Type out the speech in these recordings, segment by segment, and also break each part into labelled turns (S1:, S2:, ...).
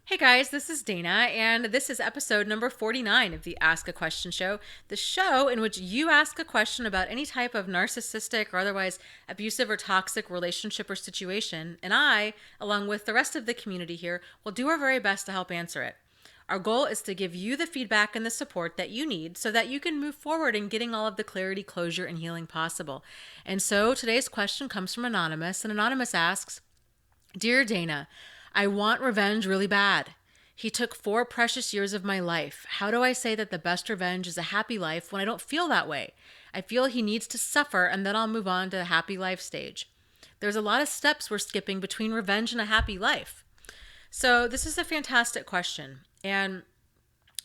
S1: Hey guys, this is Dana, and this is episode number 49 of the Ask a Question Show, the show in which you ask a question about any type of narcissistic or otherwise abusive or toxic relationship or situation, and I, along with the rest of the community here, will do our very best to help answer it. Our goal is to give you the feedback and the support that you need so that you can move forward in getting all of the clarity, closure, and healing possible. And so today's question comes from Anonymous, and Anonymous asks, Dear Dana, I want revenge really bad. He took 4 precious years of my life. How do I say that the best revenge is a happy life when I don't feel that way? I feel he needs to suffer and then I'll move on to the happy life stage. There's a lot of steps we're skipping between revenge and a happy life. So, this is a fantastic question. And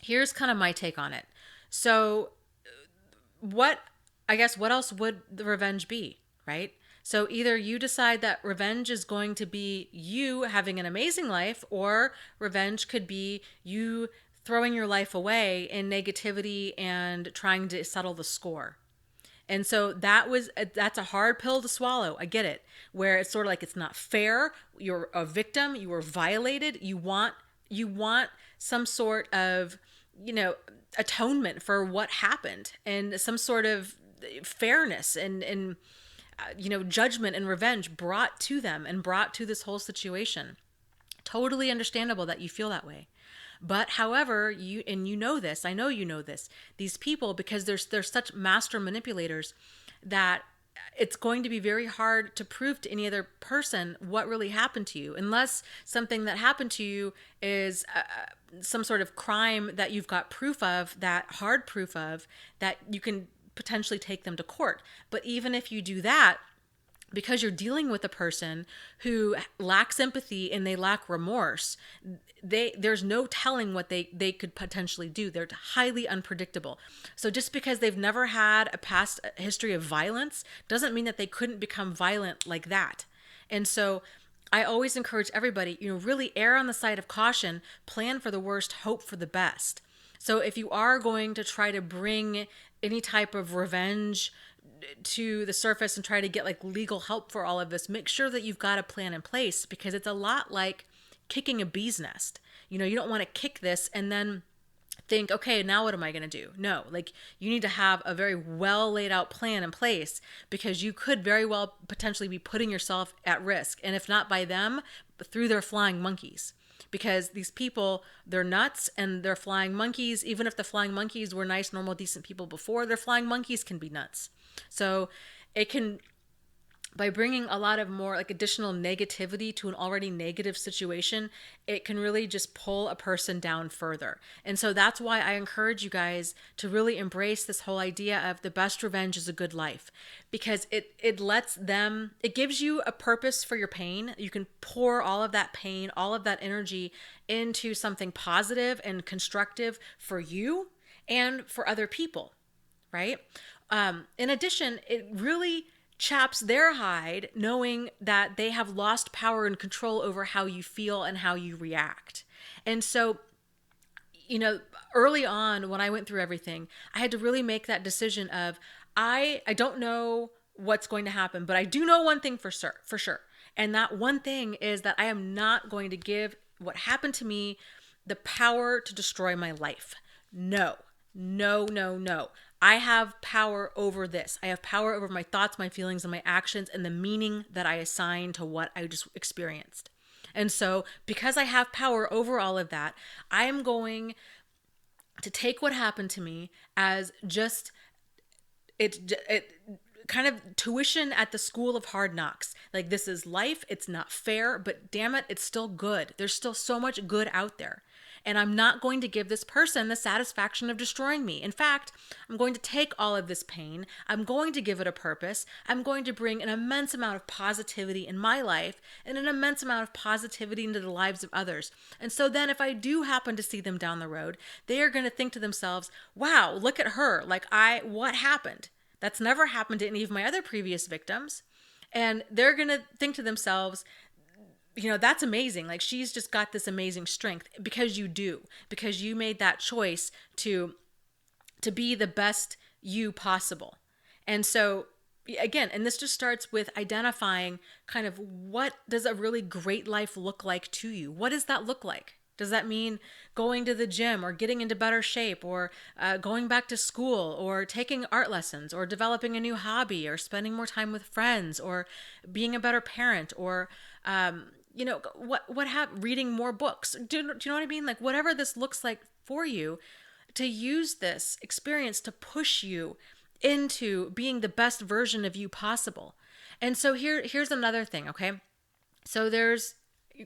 S1: here's kind of my take on it. So, what what else would the revenge be, right? So either you decide that revenge is going to be you having an amazing life, or revenge could be you throwing your life away in negativity and trying to settle the score. And so that's a hard pill to swallow. I get it. Where it's sort of like it's not fair. You're a victim, you were violated. You want some sort of, atonement for what happened, and some sort of fairness and judgment and revenge brought to them and brought to this whole situation. Totally understandable that you feel that way. But however, you know this, I know you know this, these people, because they're such master manipulators, that it's going to be very hard to prove to any other person what really happened to you, unless something that happened to you is some sort of crime that you've got proof of, that hard proof of, that you can potentially take them to court. But even if you do that, because you're dealing with a person who lacks empathy and they lack remorse, there's no telling what they could potentially do. They're highly unpredictable. So just because they've never had a past history of violence doesn't mean that they couldn't become violent like that. And so I always encourage everybody, really err on the side of caution, plan for the worst, hope for the best. So if you are going to try to bring any type of revenge to the surface and try to get like legal help for all of this, make sure that you've got a plan in place, because it's a lot like kicking a bee's nest. You don't want to kick this and then think, okay, now what am I going to do? No, like you need to have a very well laid out plan in place, because you could very well potentially be putting yourself at risk. And if not by them, through their flying monkeys. Because these people, they're nuts and they're flying monkeys. Even if the flying monkeys were nice, normal, decent people before, their flying monkeys can be nuts. So it can, by bringing a lot of more like additional negativity to an already negative situation, it can really just pull a person down further. And so that's why I encourage you guys to really embrace this whole idea of the best revenge is a good life, because it lets them, it gives you a purpose for your pain. You can pour all of that pain, all of that energy into something positive and constructive for you and for other people, right? In addition, it really chaps their hide knowing that they have lost power and control over how you feel and how you react. And so, early on when I went through everything, I had to really make that decision of, I don't know what's going to happen, but I do know one thing for sure. And that one thing is that I am not going to give what happened to me the power to destroy my life. No, no, no, no. I have power over this. I have power over my thoughts, my feelings, and my actions, and the meaning that I assign to what I just experienced. And so, because I have power over all of that, I am going to take what happened to me as just it kind of tuition at the school of hard knocks. Like, this is life. It's not fair, but damn it, it's still good. There's still so much good out there. And I'm not going to give this person the satisfaction of destroying me. In fact, I'm going to take all of this pain. I'm going to give it a purpose. I'm going to bring an immense amount of positivity in my life and an immense amount of positivity into the lives of others. And so then if I do happen to see them down the road, they are going to think to themselves, wow, look at her. Like, what happened? That's never happened to any of my other previous victims. And they're going to think to themselves, that's amazing. Like, she's just got this amazing strength, because you made that choice to be the best you possible. And so again, and this just starts with identifying kind of what does a really great life look like to you? What does that look like? Does that mean going to the gym or getting into better shape or going back to school or taking art lessons or developing a new hobby or spending more time with friends or being a better parent or, reading more books? Do you know what I mean? Like whatever this looks like for you, to use this experience to push you into being the best version of you possible. And so here's another thing, okay? So there's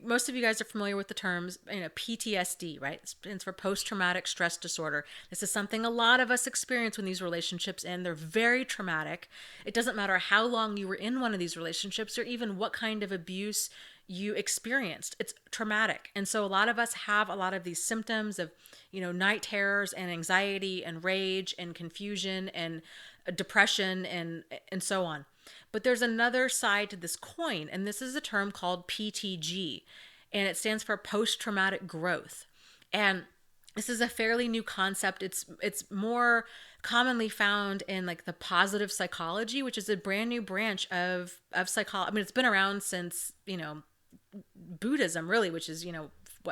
S1: most of you guys are familiar with the terms, PTSD, right? It stands for post-traumatic stress disorder. This is something a lot of us experience when these relationships end. They're very traumatic. It doesn't matter how long you were in one of these relationships or even what kind of abuse you experienced. It's traumatic. And so a lot of us have a lot of these symptoms of, night terrors and anxiety and rage and confusion and depression and so on. But there's another side to this coin, and this is a term called PTG, and it stands for post-traumatic growth. And this is a fairly new concept. It's more commonly found in like the positive psychology, which is a brand new branch of psychology. I mean, it's been around since, Buddhism, really, which is,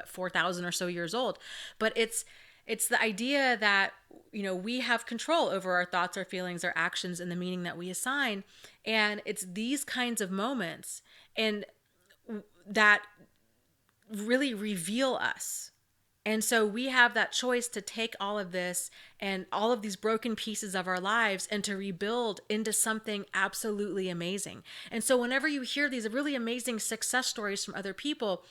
S1: 4,000 or so years old. But it's the idea that, we have control over our thoughts, our feelings, our actions, and the meaning that we assign. And it's these kinds of moments and that really reveal us. And so we have that choice to take all of this and all of these broken pieces of our lives and to rebuild into something absolutely amazing. And so whenever you hear these really amazing success stories from other people,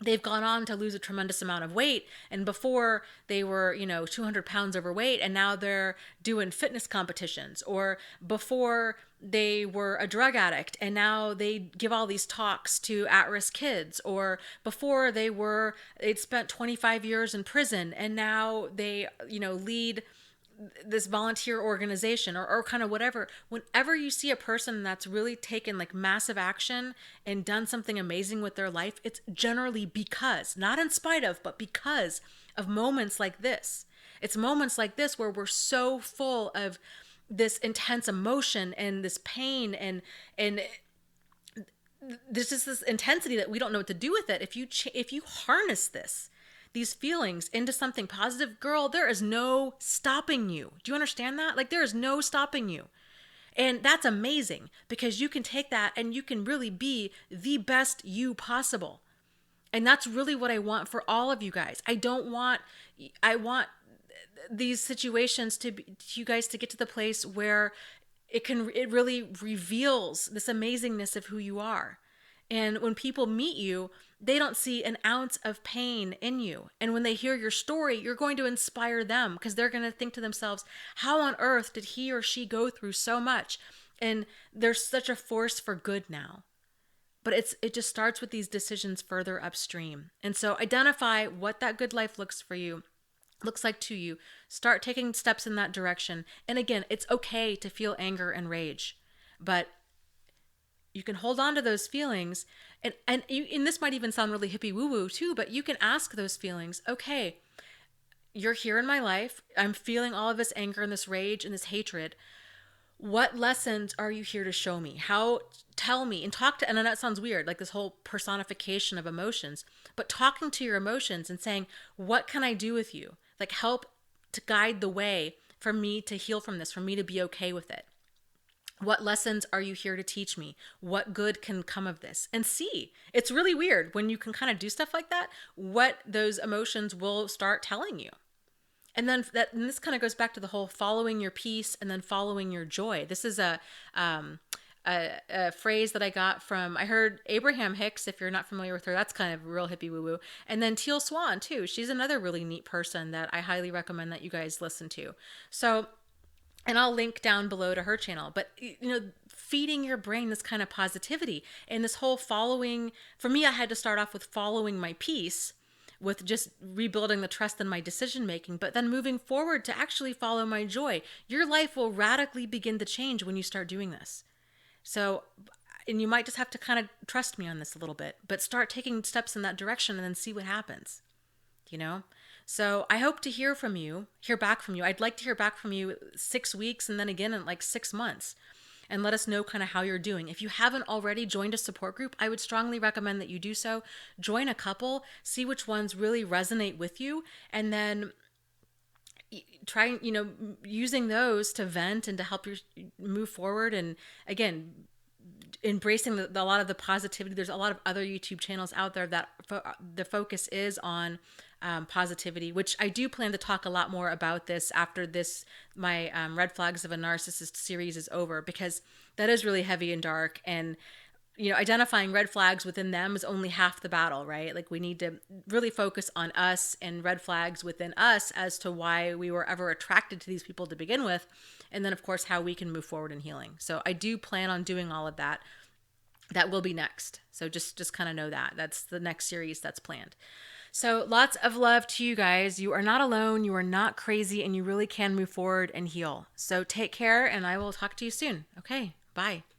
S1: they've gone on to lose a tremendous amount of weight. And before they were, 200 pounds overweight, and now they're doing fitness competitions. Or before they were a drug addict, and now they give all these talks to at-risk kids. Or before they'd spent 25 years in prison, and now they, lead this volunteer organization or kind of whatever. Whenever you see a person that's really taken like massive action and done something amazing with their life, it's generally because, not in spite of, but because of moments like this. It's moments like this where we're so full of this intense emotion and this pain and there's just this intensity that we don't know what to do with it. If you harness these feelings into something positive, girl, there is no stopping you. Do you understand that? Like, there is no stopping you. And that's amazing because you can take that and you can really be the best you possible. And that's really what I want for all of you guys. I want these situations to you guys to get to the place where it really reveals this amazingness of who you are. And when people meet you, they don't see an ounce of pain in you. And when they hear your story, you're going to inspire them because they're going to think to themselves, how on earth did he or she go through so much? And there's such a force for good now. But it just starts with these decisions further upstream. And so identify what that good life looks like to you. Start taking steps in that direction. And again, it's okay to feel anger and rage, but you can hold on to those feelings, and this might even sound really hippie woo-woo too, but you can ask those feelings, okay, you're here in my life. I'm feeling all of this anger and this rage and this hatred. What lessons are you here to show me? Tell me, and talk to, and I know that sounds weird, like this whole personification of emotions, but talking to your emotions and saying, what can I do with you? Like, help to guide the way for me to heal from this, for me to be okay with it. What lessons are you here to teach me? What good can come of this? And see, it's really weird when you can kind of do stuff like that, what those emotions will start telling you. And then and this kind of goes back to the whole following your peace and then following your joy. This is a phrase that I heard Abraham Hicks, if you're not familiar with her, that's kind of real hippie woo-woo. And then Teal Swan too. She's another really neat person that I highly recommend that you guys listen to. So, and I'll link down below to her channel. But, feeding your brain this kind of positivity and this whole following, for me, I had to start off with following my peace, with just rebuilding the trust in my decision making, but then moving forward to actually follow my joy. Your life will radically begin to change when you start doing this. So, and you might just have to kind of trust me on this a little bit, but start taking steps in that direction and then see what happens, So I hope to hear back from you. I'd like to hear back from you 6 weeks and then again in like 6 months. and let us know kind of how you're doing. If you haven't already joined a support group, I would strongly recommend that you do so. Join a couple, see which ones really resonate with you, and then trying, using those to vent and to help you move forward. And again, embracing a lot of the positivity. There's a lot of other YouTube channels out there that the focus is on positivity, which I do plan to talk a lot more about this after my Red Flags of a Narcissist series is over, because that is really heavy and dark. And identifying red flags within them is only half the battle, right? Like, we need to really focus on us and red flags within us as to why we were ever attracted to these people to begin with. And then, of course, how we can move forward in healing. So I do plan on doing all of that. That will be next. So just kind of know that. That's the next series that's planned. So lots of love to you guys. You are not alone. You are not crazy, and you really can move forward and heal. So take care, and I will talk to you soon. Okay, bye.